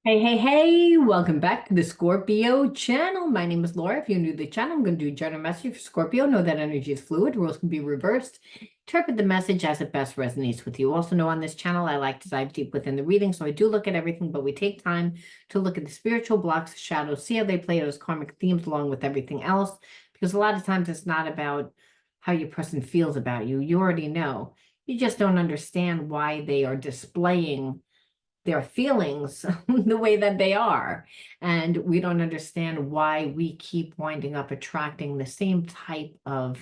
Hey, hey, hey, welcome back to the Scorpio channel. My name is Laura. If you're new to the channel, I'm going to do a general message for Scorpio. Know that energy is fluid, rules can be reversed. Interpret the message as it best resonates with you. Also know on this channel, I like to dive deep within the reading, so I do look at everything, but we take time to look at the spiritual blocks, shadows, see how they play out as karmic themes along with everything else, because a lot of times it's not about how your person feels about you. You already know. You just don't understand why they are displaying their feelings the way that they are. And we don't understand why we keep winding up attracting the same type of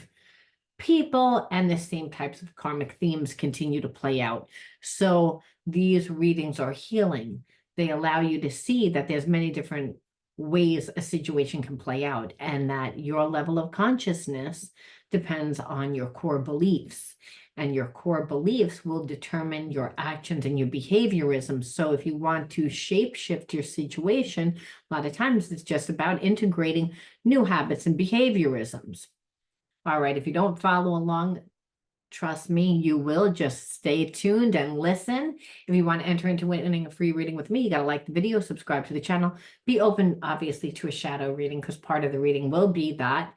people and the same types of karmic themes continue to play out. So these readings are healing. They allow you to see that there's many different ways a situation can play out and that your level of consciousness depends on your core beliefs. And your core beliefs will determine your actions and your behaviorism. So if you want to shape shift your situation, a lot of times it's just about integrating new habits and behaviorisms. All right, if you don't follow along, trust me, you will. Just stay tuned and listen. If you want to enter into winning a free reading with me, you got to like the video, subscribe to the channel, be open, obviously, to a shadow reading because part of the reading will be that.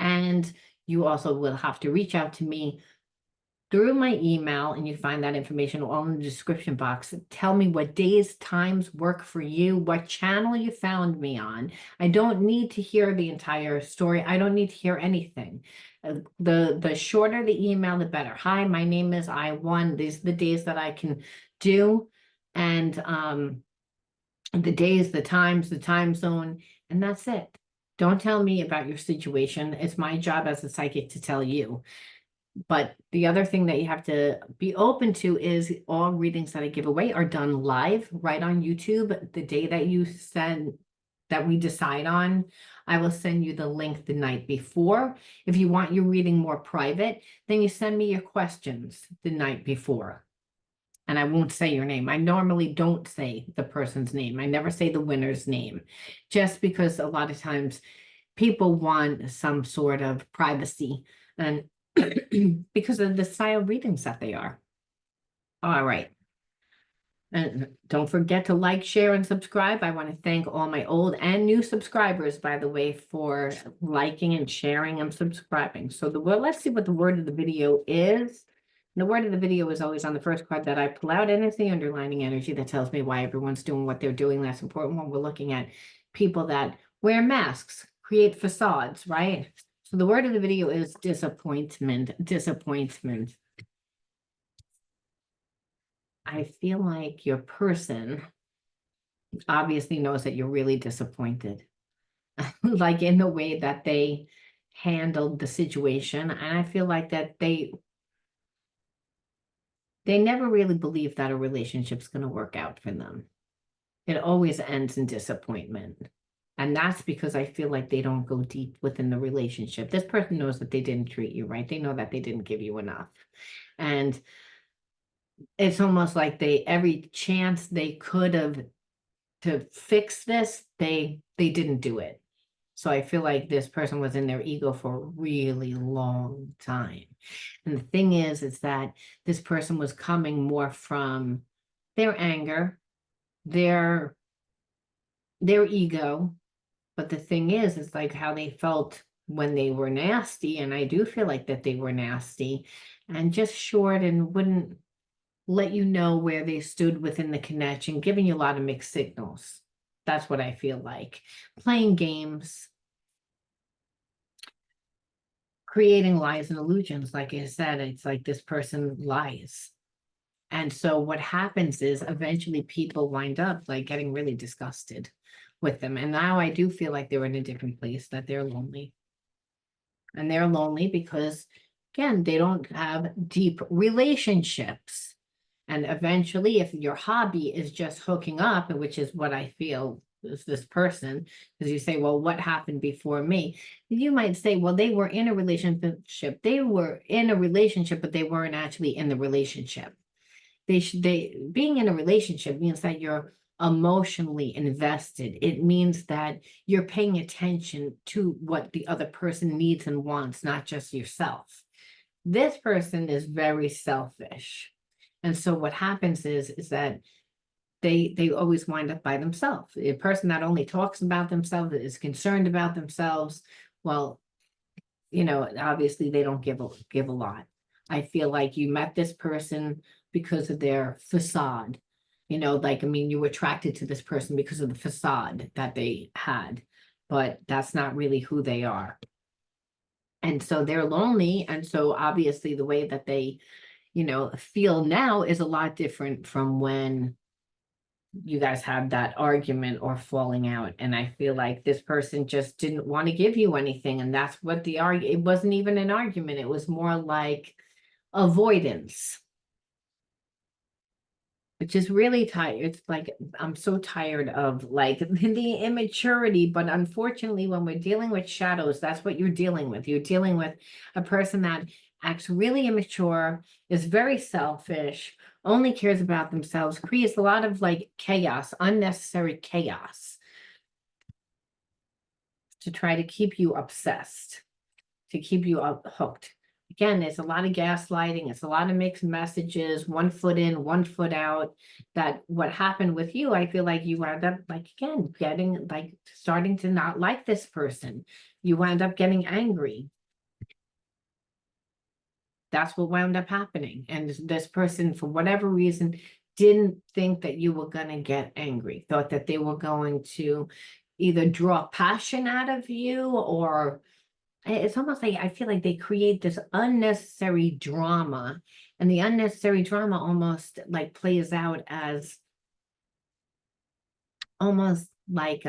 And you also will have to reach out to me through my email, and you find that information all in the description box. Tell me what days, times work for you, what channel you found me on. I don't need to hear the entire story. I don't need to hear anything. The shorter the email, the better. Hi, my name is I1. These are the days that I can do. And the days, the times, the time zone, and that's it. Don't tell me about your situation. It's my job as a psychic to tell you. But the other thing that you have to be open to is all readings that I give away are done live right on YouTube. The day that you send that we decide on, I will send you the link the night before. If you want your reading more private, then you send me your questions the night before. And I won't say your name. I normally don't say the person's name. I never say the winner's name, just because a lot of times people want some sort of privacy. And because of the style readings that they are. All right. And don't forget to like, share, and subscribe. I want to thank all my old and new subscribers, by the way, for liking and sharing and subscribing. So let's see what the word of the video is. The word of the video is always on the first card that I pull out, and it's the underlining energy that tells me why everyone's doing what they're doing. That's important when we're looking at people that wear masks, create facades, right? So the word of the video is disappointment, disappointment. I feel like your person obviously knows that you're really disappointed, like in the way that they handled the situation. And I feel like that they never really believe that a relationship's going to work out for them. It always ends in disappointment. And that's because I feel like they don't go deep within the relationship. This person knows that they didn't treat you right. They know that they didn't give you enough. And it's almost like every chance they could have to fix this, they didn't do it. So I feel like this person was in their ego for a really long time. And the thing is that this person was coming more from their anger, their their ego. But the thing is, it's like how they felt when they were nasty. And I do feel like that they were nasty and just short and wouldn't let you know where they stood within the connection, giving you a lot of mixed signals. That's what I feel like. Playing games, creating lies and illusions. Like I said, it's like this person lies. And so what happens is eventually people wind up like getting really disgusted with them. And now I do feel like they're in a different place, that they're lonely. And they're lonely because, again, they don't have deep relationships. And eventually, if your hobby is just hooking up, which is what I feel is this person, because you say, well, what happened before me? You might say, well, they were in a relationship. They were in a relationship, but they weren't actually in the relationship. They being in a relationship means that you're emotionally invested. It means that you're paying attention to what the other person needs and wants, not just yourself. This person is very selfish. And so what happens is that they always wind up by themselves. A person that only talks about themselves, is concerned about themselves, well, obviously they don't give a lot. I feel like you met this person because of their facade. Like, I mean, you were attracted to this person because of the facade that they had, but that's not really who they are. And so they're lonely. And so obviously the way that they, feel now is a lot different from when you guys had that argument or falling out. And I feel like this person just didn't want to give you anything. And that's what it wasn't even an argument. It was more like avoidance, which is really tired. It's like, I'm so tired of like the immaturity, but unfortunately, when we're dealing with shadows, that's what you're dealing with. You're dealing with a person that acts really immature, is very selfish, only cares about themselves, creates a lot of like chaos, unnecessary chaos to try to keep you obsessed, to keep you hooked. Again, there's a lot of gaslighting. It's a lot of mixed messages, one foot in, one foot out. That what happened with you, I feel like you wound up like, again, getting like starting to not like this person. You wound up getting angry. That's what wound up happening. And this person, for whatever reason, didn't think that you were going to get angry, thought that they were going to either draw passion out of you, or it's almost like I feel like they create this unnecessary drama, and the unnecessary drama almost like plays out as almost like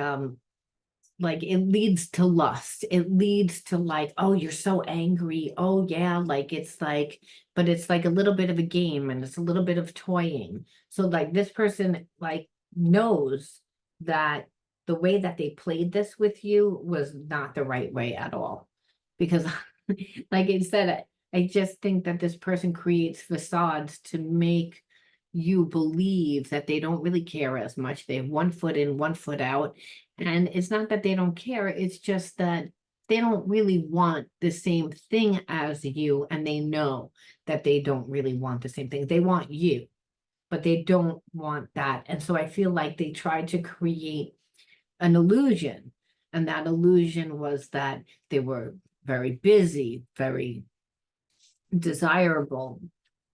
it leads to lust. It leads to like, oh, you're so angry. Oh yeah, like it's like, but it's like a little bit of a game, and it's a little bit of toying. So like this person like knows that the way that they played this with you was not the right way at all. Because like I said, I just think that this person creates facades to make you believe that they don't really care as much. They have one foot in, one foot out. And it's not that they don't care, it's just that they don't really want the same thing as you. And they know that they don't really want the same thing. They want you, but they don't want that. And so I feel like they tried to create an illusion. And that illusion was that they were very busy, very desirable,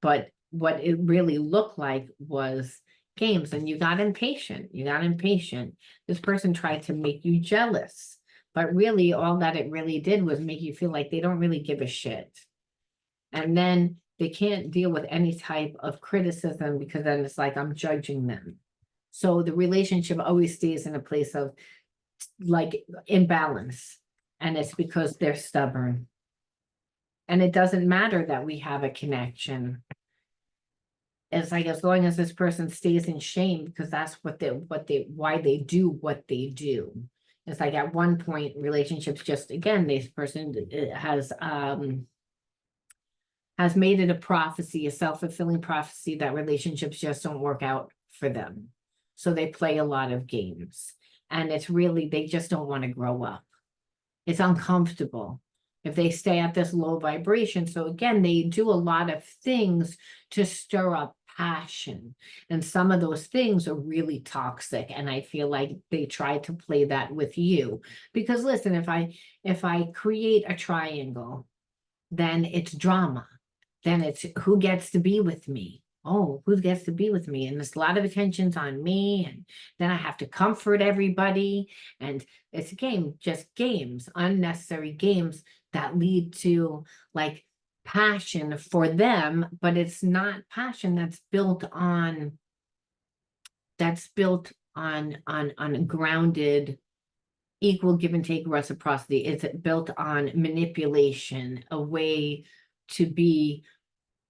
but what it really looked like was games. And you got impatient. This person tried to make you jealous, but really all that it really did was make you feel like they don't really give a shit. And then they can't deal with any type of criticism, because then it's like, I'm judging them. So the relationship always stays in a place of like imbalance, and it's because they're stubborn. And it doesn't matter that we have a connection. It's like, as long as this person stays in shame, because that's why they do what they do. It's like at one point, relationships just, again, this person has made it a prophecy, a self-fulfilling prophecy, that relationships just don't work out for them. So they play a lot of games. And it's really, they just don't want to grow up. It's uncomfortable if they stay at this low vibration. So again, they do a lot of things to stir up passion. And some of those things are really toxic. And I feel like they try to play that with you. Because listen, if I create a triangle, then it's drama. Then it's who gets to be with me. Oh, who gets to be with me? And there's a lot of attention's on me. And then I have to comfort everybody. And it's a game, just games, unnecessary games that lead to like passion for them, but it's not passion that's built on grounded equal give and take reciprocity. It's built on manipulation, a way to be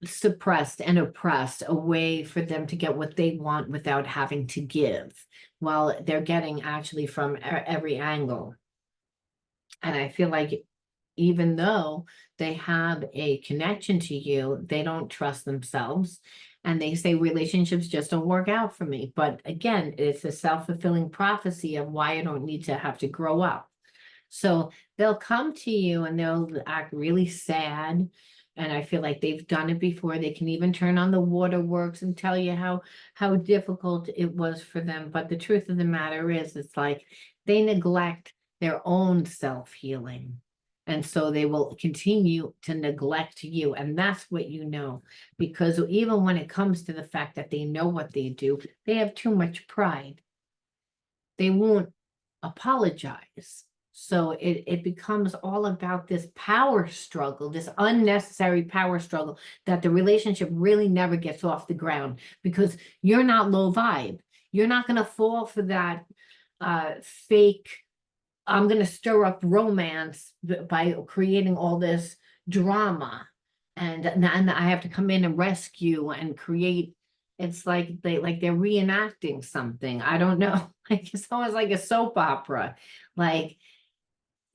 suppressed and oppressed, a way for them to get what they want without having to give, while they're getting actually from every angle. And I feel like even though they have a connection to you, they don't trust themselves. And they say relationships just don't work out for me. But again, it's a self-fulfilling prophecy of why I don't need to have to grow up. So they'll come to you and they'll act really sad, And I feel like they've done it before. They can even turn on the waterworks and tell you how difficult it was for them. But the truth of the matter is, it's like they neglect their own self-healing. And so they will continue to neglect you. And that's what you know. Because even when it comes to the fact that they know what they do, they have too much pride. They won't apologize. So it becomes all about this power struggle, this unnecessary power struggle that the relationship really never gets off the ground because you're not low vibe. You're not going to fall for that fake, I'm going to stir up romance by creating all this drama. And I have to come in and rescue and create. It's like they're reenacting something. I don't know. Like it's almost like a soap opera. Like,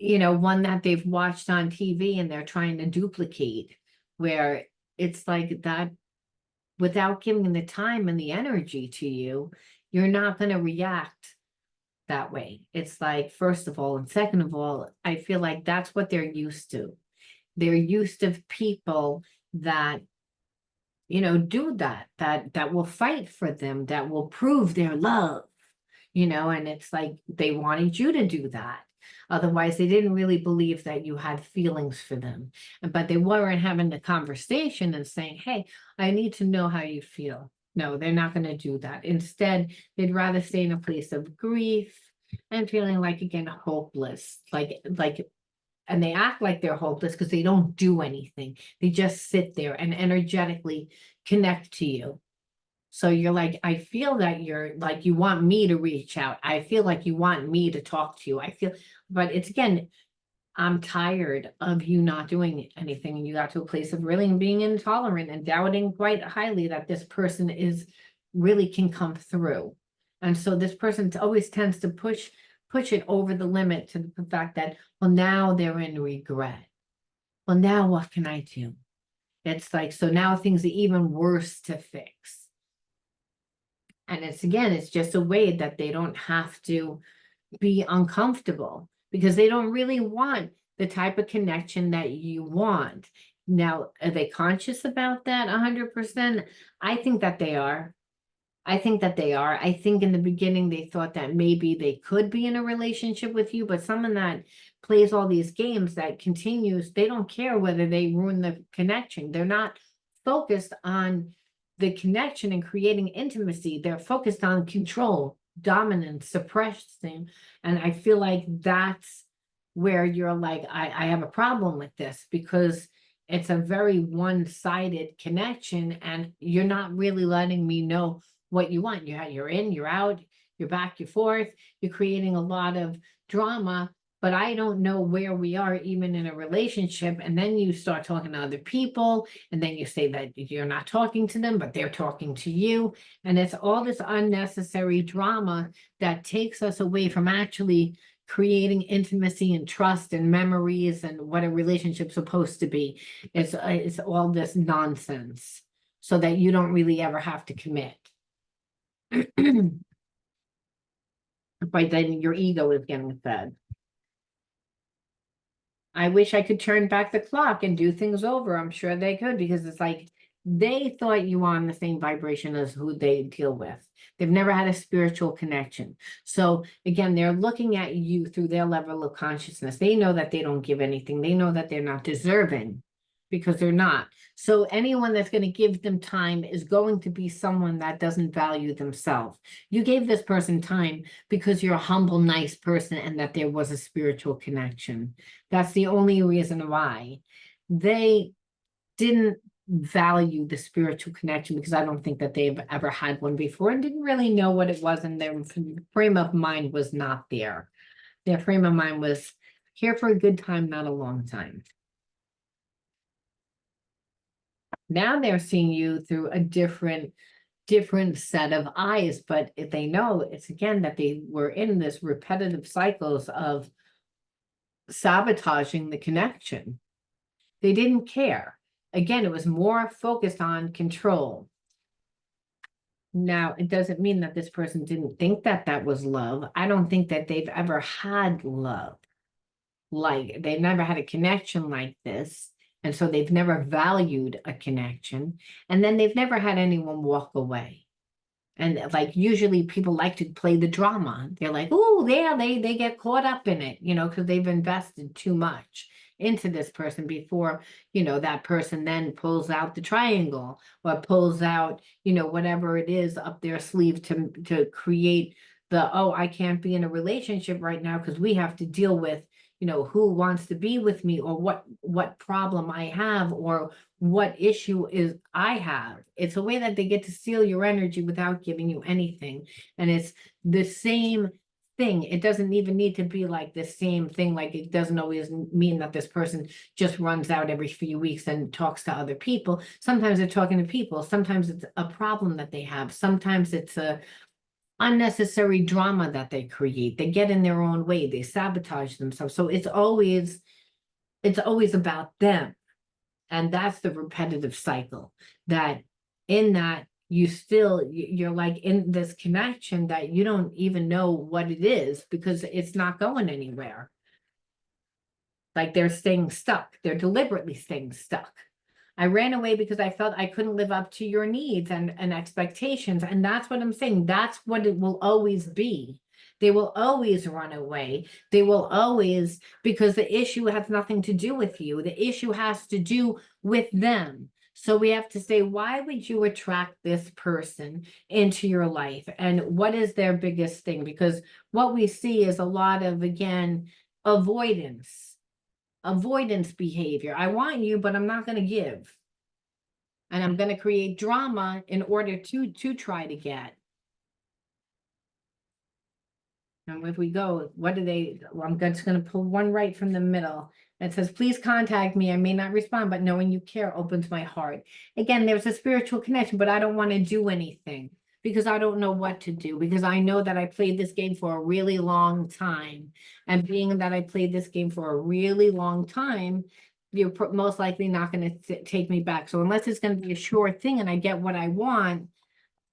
one that they've watched on TV and they're trying to duplicate, where it's like that without giving the time and the energy to you, you're not going to react that way. It's like, first of all, and second of all, I feel like that's what they're used to. They're used to people that, do that will fight for them, that will prove their love, and it's like they wanted you to do that. Otherwise, they didn't really believe that you had feelings for them. But they weren't having the conversation and saying, hey, I need to know how you feel. No, they're not going to do that. Instead, they'd rather stay in a place of grief and feeling like, again, hopeless. And they act like they're hopeless because they don't do anything. They just sit there and energetically connect to you. So you're like, I feel that you're like, you want me to reach out. I feel like you want me to talk to you. But it's again, I'm tired of you not doing anything. And you got to a place of really being intolerant and doubting quite highly that this person really can come through. And so this person always tends to push it over the limit to the fact that, well, now they're in regret. Well, now what can I do? It's like, so now things are even worse to fix. And it's just a way that they don't have to be uncomfortable because they don't really want the type of connection that you want. Now, are they conscious about that 100%? I think that they are. I think in the beginning they thought that maybe they could be in a relationship with you, but someone that plays all these games that continues, they don't care whether they ruin the connection. They're not focused on the connection and creating intimacy. They're focused on control, dominance, suppression. And I feel like that's where you're like, I have a problem with this because it's a very one-sided connection and you're not really letting me know what you want. You're in, you're out, you're back, you're forth, you're creating a lot of drama, but I don't know where we are even in a relationship. And then you start talking to other people, and then you say that you're not talking to them, but they're talking to you. And it's all this unnecessary drama that takes us away from actually creating intimacy and trust and memories and what a relationship's supposed to be. It's all this nonsense so that you don't really ever have to commit. But then your ego is getting fed. I wish I could turn back the clock and do things over. I'm sure they could because it's like they thought you were on the same vibration as who they deal with. They've never had a spiritual connection. So again, they're looking at you through their level of consciousness. They know that they don't give anything. They know that they're not deserving because they're not. So anyone that's going to give them time is going to be someone that doesn't value themselves. You gave this person time because you're a humble, nice person and that there was a spiritual connection. That's the only reason why. They didn't value the spiritual connection because I don't think that they've ever had one before and didn't really know what it was, and their frame of mind was not there. Their frame of mind was here for a good time, not a long time. Now they're seeing you through a different set of eyes, but if they know it's again that they were in this repetitive cycles of sabotaging the connection. They didn't care. Again, it was more focused on control. Now, it doesn't mean that this person didn't think that that was love. I don't think that they've ever had love. Like, they've never had a connection like this. And so they've never valued a connection. And then they've never had anyone walk away. And like usually people like to play the drama. They're like, oh, yeah, they get caught up in it, because they've invested too much into this person before, that person then pulls out the triangle or pulls out, whatever it is up their sleeve to create oh, I can't be in a relationship right now because we have to deal with, who wants to be with me, or what problem I have, or what issue is I have. It's a way that they get to steal your energy without giving you anything. And it's the same thing. It doesn't even need to be like the same thing. Like it doesn't always mean that this person just runs out every few weeks and talks to other people. Sometimes they're talking to people. Sometimes it's a problem that they have. Sometimes it's a unnecessary drama that they create. They get in their own way. They sabotage themselves. So it's always about them. And that's the repetitive cycle, that in that you're like in this connection that you don't even know what it is because it's not going anywhere. Like they're staying stuck. They're deliberately staying stuck. I ran away because I felt I couldn't live up to your needs and expectations. And that's what I'm saying. That's what it will always be. They will always run away. They will always, because the issue has nothing to do with you. The issue has to do with them. So we have to say, why would you attract this person into your life? And what is their biggest thing? Because what we see is a lot of, again, avoidance behavior. I want you, but I'm not going to give. And I'm going to create drama in order to try to get. And if we go, what do they, well, I'm just going to pull one right from the middle. It says, please contact me. I may not respond, but knowing you care opens my heart. Again, there's a spiritual connection, but I don't want to do anything because I don't know what to do, because I know that I played this game for a really long time. And being that I played this game for a really long time, you're most likely not going to take me back. So unless it's going to be a sure thing and I get what I want,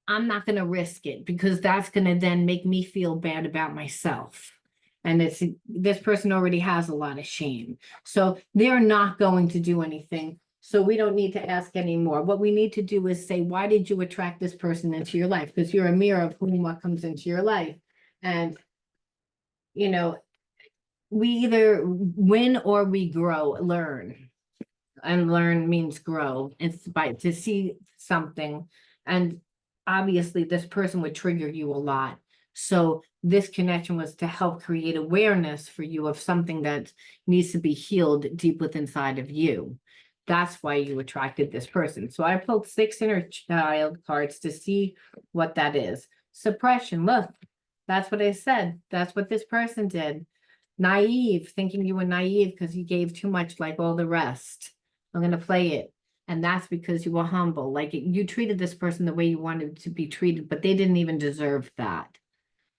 I'm not going to risk it, because that's going to then make me feel bad about myself. And this person already has a lot of shame. So they're not going to do anything. So we don't need to ask anymore. What we need to do is say, why did you attract this person into your life? Because you're a mirror of what comes into your life. And, we either win or we grow, learn. And learn means grow. It's to see something. And obviously this person would trigger you a lot. So this connection was to help create awareness for you of something that needs to be healed deep within inside of you. That's why you attracted this person. So I pulled 6 inner child cards to see what that is. Suppression. Look, that's what I said. That's what this person did. Naive, thinking you were naive because you gave too much like all the rest. I'm going to play it. And that's because you were humble. Like you treated this person the way you wanted to be treated, but they didn't even deserve that.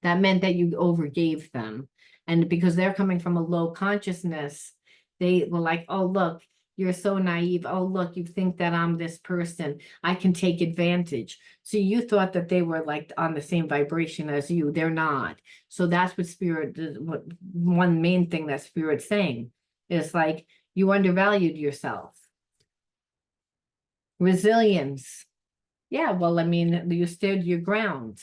That meant that you overgave them. And because they're coming from a low consciousness, they were like, oh, look, you're so naive. Oh, look, you think that I'm this person. I can take advantage. So you thought that they were like on the same vibration as you. They're not. So that's what spirit, what one main thing that spirit's saying is like, you undervalued yourself. Resilience. Yeah, well, I mean, you stood your ground.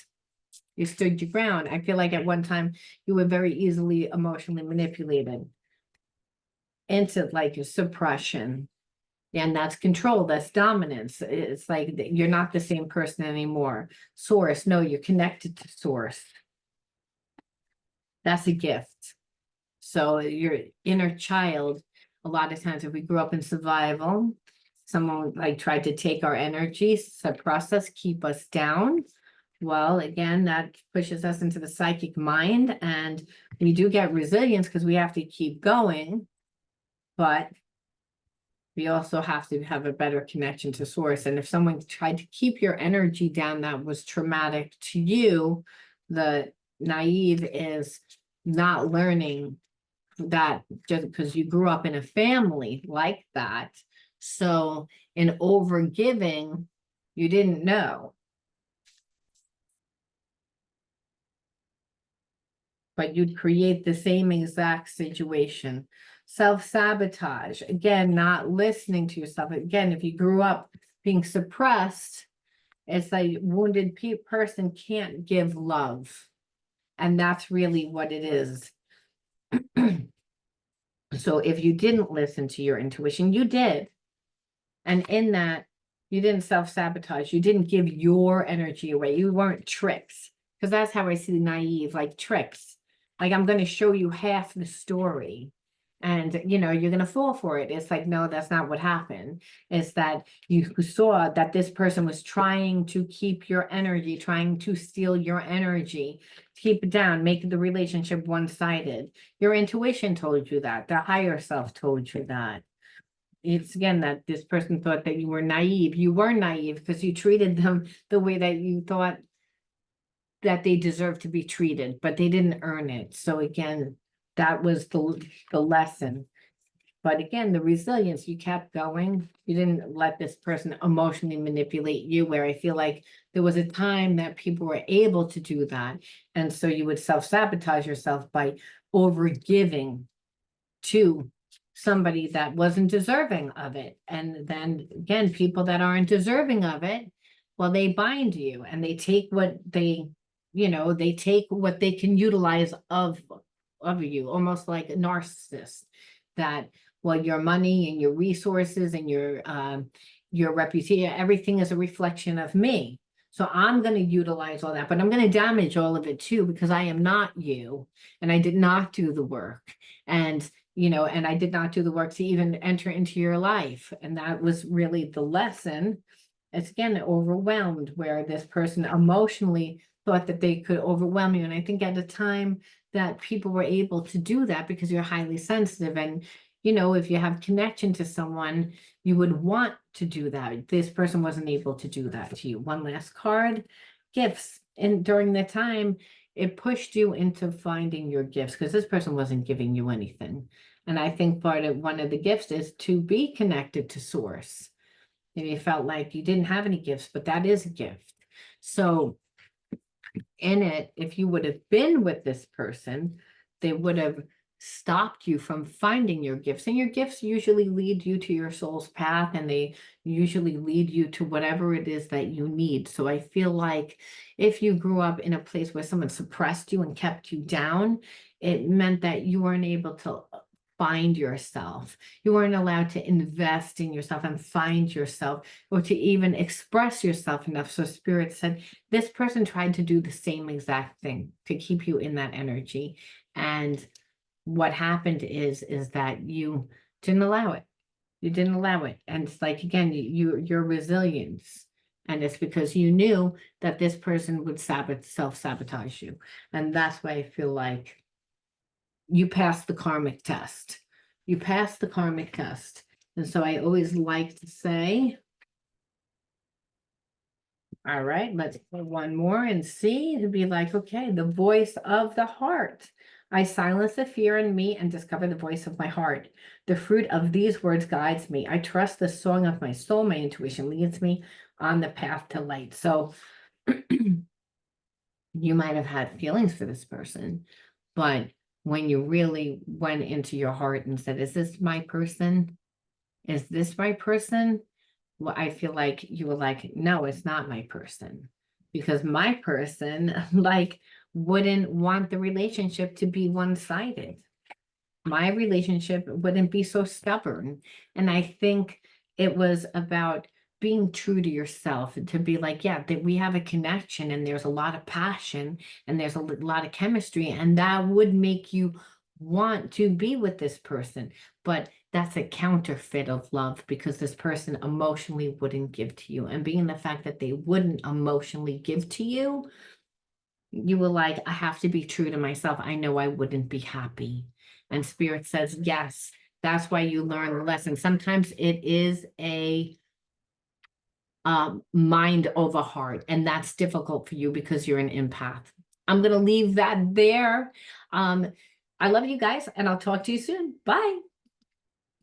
You stood your ground. I feel like at one time you were very easily emotionally manipulated into like suppression. And that's control, that's dominance. It's like you're not the same person anymore. Source, no, you're connected to source. That's a gift. So your inner child, a lot of times if we grew up in survival, someone like tried to take our energy, suppress us, keep us down. Well, again, that pushes us into the psychic mind, and we do get resilience because we have to keep going, but we also have to have a better connection to source. And if someone tried to keep your energy down that was traumatic to you, the naive is not learning that just because you grew up in a family like that. So in overgiving, you didn't know. But you'd create the same exact situation. Self-sabotage, again, not listening to yourself. Again, if you grew up being suppressed, it's like wounded person can't give love. And that's really what it is. So if you didn't listen to your intuition, you did. And in that, you didn't self-sabotage. You didn't give your energy away. You weren't tricks. Because that's how I see naive, like tricks. Like, I'm going to show you half the story. And, you know, you're going to fall for it. It's like, no, that's not what happened. It's that you saw that this person was trying to keep your energy, trying to steal your energy, keep it down, make the relationship one-sided. Your intuition told you that. The higher self told you that. It's again that this person thought that you were naive. You were naive because you treated them the way that you thought that they deserved to be treated, but they didn't earn it. So again, that was the lesson. But again, the resilience, you kept going. You didn't let this person emotionally manipulate you, where I feel like there was a time that people were able to do that. And so you would self-sabotage yourself by overgiving to somebody that wasn't deserving of it. And then again, people that aren't deserving of it, well, they bind you and they take what they, you know, they take what they can utilize of you, almost like a narcissist that, well, your money and your resources and your reputation, everything is a reflection of me. So I'm going to utilize all that, but I'm going to damage all of it too, because I am not you and I did not do the work. And you know, and I did not do the work to even enter into your life. And that was really the lesson. It's again, overwhelmed, where this person emotionally thought that they could overwhelm you. And I think at the time that people were able to do that because you're highly sensitive. And, you know, if you have connection to someone, you would want to do that. This person wasn't able to do that to you. One last card, gifts. And during the time, it pushed you into finding your gifts because this person wasn't giving you anything. And I think one of the gifts is to be connected to source. And you felt like you didn't have any gifts, but that is a gift. So in it, if you would have been with this person, they would have stopped you from finding your gifts. And your gifts usually lead you to your soul's path, and they usually lead you to whatever it is that you need. So I feel like if you grew up in a place where someone suppressed you and kept you down, it meant that you weren't able to find yourself. You weren't allowed to invest in yourself and find yourself, or to even express yourself enough. So Spirit said, this person tried to do the same exact thing to keep you in that energy. And what happened is that you didn't allow it. You didn't allow it. And it's like, again, your resilience. And it's because you knew that this person would self-sabotage you. And that's why I feel like you passed the karmic test. You passed the karmic test. And so I always like to say, all right, let's put one more and see. To be like, okay, the voice of the heart. I silence the fear in me and discover the voice of my heart. The fruit of these words guides me. I trust the song of my soul. My intuition leads me on the path to light. So you might have had feelings for this person, but when you really went into your heart and said, is this my person? Is this my person? Well, I feel like you were like, no, it's not my person, because my person like wouldn't want the relationship to be one-sided. My relationship wouldn't be so stubborn. And I think it was about being true to yourself and to be like, yeah, that we have a connection and there's a lot of passion and there's a lot of chemistry, and that would make you want to be with this person. But that's a counterfeit of love, because this person emotionally wouldn't give to you. And being the fact that they wouldn't emotionally give to you, you were like, I have to be true to myself. I know I wouldn't be happy. And Spirit says, yes, that's why you learn the lesson. Sometimes it is a mind over heart, and that's difficult for you because you're an empath. I'm going to leave that there. I love you guys, and I'll talk to you soon. Bye.